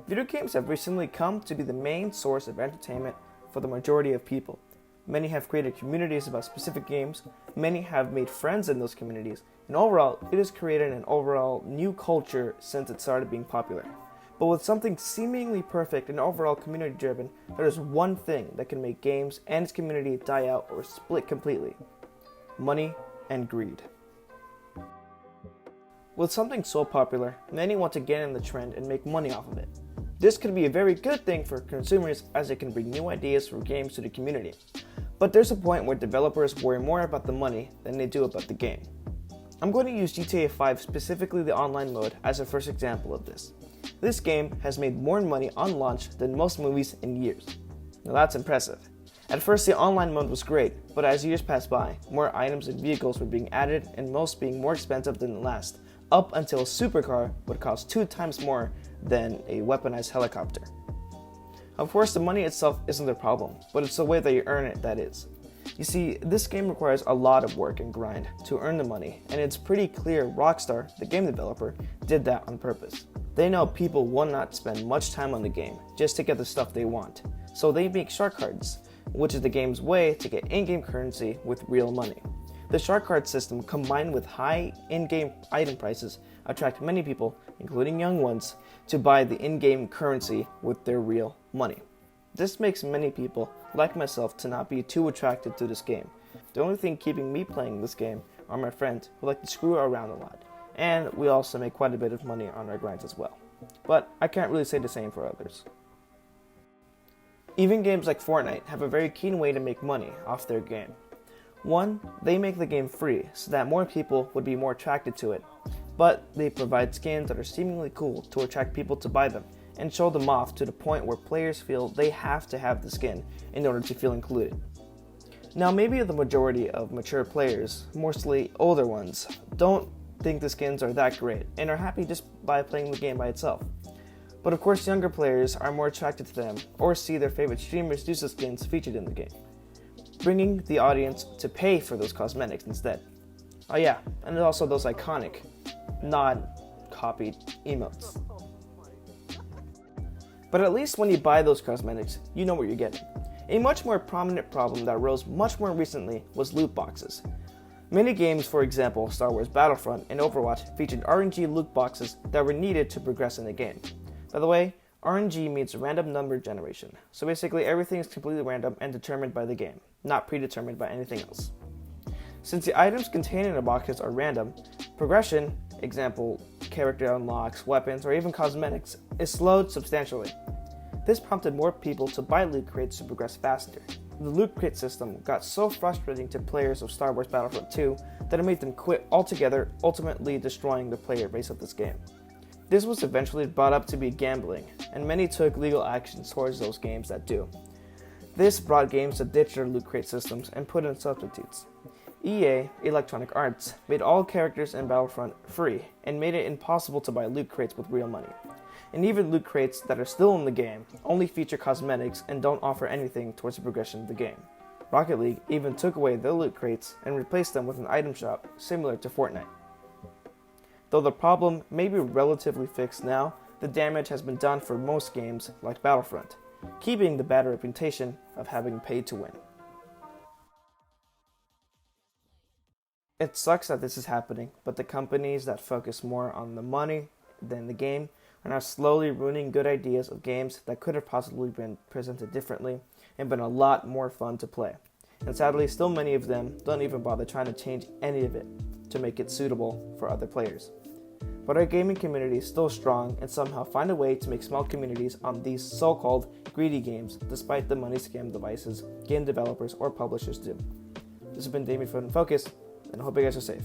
Video games have recently come to be the main source of entertainment for the majority of people. Many have created communities about specific games, many have made friends in those communities, and overall, it has created an overall new culture since it started being popular. But with something seemingly perfect and overall community-driven, there is one thing that can make games and its community die out or split completely: money and greed. With something so popular, many want to get in the trend and make money off of it. This could be a very good thing for consumers as it can bring new ideas for games to the community. But there's a point where developers worry more about the money than they do about the game. I'm going to use GTA 5, specifically the online mode, as a first example of this. This game has made more money on launch than most movies in years. Now that's impressive. At first the online mode was great, but as years passed by, more items and vehicles were being added and most being more expensive than the last, up until a supercar would cost 2 times more than a weaponized helicopter. Of course, the money itself isn't the problem, but it's the way that you earn it that is. You see, this game requires a lot of work and grind to earn the money, and it's pretty clear Rockstar, the game developer, did that on purpose. They know people will not spend much time on the game just to get the stuff they want, so they make shark cards, which is the game's way to get in-game currency with real money. The shark card system, combined with high in-game item prices, attract many people, including young ones, to buy the in-game currency with their real money. This makes many people, like myself, to not be too attracted to this game. The only thing keeping me playing this game are my friends who like to screw around a lot, and we also make quite a bit of money on our grinds as well. But I can't really say the same for others. Even games like Fortnite have a very keen way to make money off their game. One, they make the game free so that more people would be more attracted to it, but they provide skins that are seemingly cool to attract people to buy them and show them off to the point where players feel they have to have the skin in order to feel included. Now maybe the majority of mature players, mostly older ones, don't think the skins are that great and are happy just by playing the game by itself. But of course younger players are more attracted to them or see their favorite streamers use the skins featured in the game, bringing the audience to pay for those cosmetics instead. Oh yeah, and also those iconic, non-copied emotes. But at least when you buy those cosmetics, you know what you're getting. A much more prominent problem that rose much more recently was loot boxes. Many games, for example Star Wars Battlefront and Overwatch, featured RNG loot boxes that were needed to progress in the game. By the way, RNG means random number generation, so basically everything is completely random and determined by the game, not predetermined by anything else. Since the items contained in the boxes are random, progression, example character unlocks, weapons, or even cosmetics, is slowed substantially. This prompted more people to buy loot crates to progress faster. The loot crate system got so frustrating to players of Star Wars Battlefront 2 that it made them quit altogether, ultimately destroying the player base of this game. This was eventually brought up to be gambling, and many took legal actions towards those games that do. This brought games to ditch their loot crate systems and put in substitutes. EA, Electronic Arts, made all characters in Battlefront free and made it impossible to buy loot crates with real money. And even loot crates that are still in the game only feature cosmetics and don't offer anything towards the progression of the game. Rocket League even took away their loot crates and replaced them with an item shop similar to Fortnite. Though the problem may be relatively fixed now, the damage has been done for most games like Battlefront, keeping the bad reputation of having paid to win. It sucks that this is happening, but the companies that focus more on the money than the game are now slowly ruining good ideas of games that could have possibly been presented differently and been a lot more fun to play. And sadly, still many of them don't even bother trying to change any of it to make it suitable for other players. But our gaming community is still strong and somehow find a way to make small communities on these so-called greedy games despite the money scam devices game developers or publishers do. This has been Damian from InFocus, and I hope you guys are safe.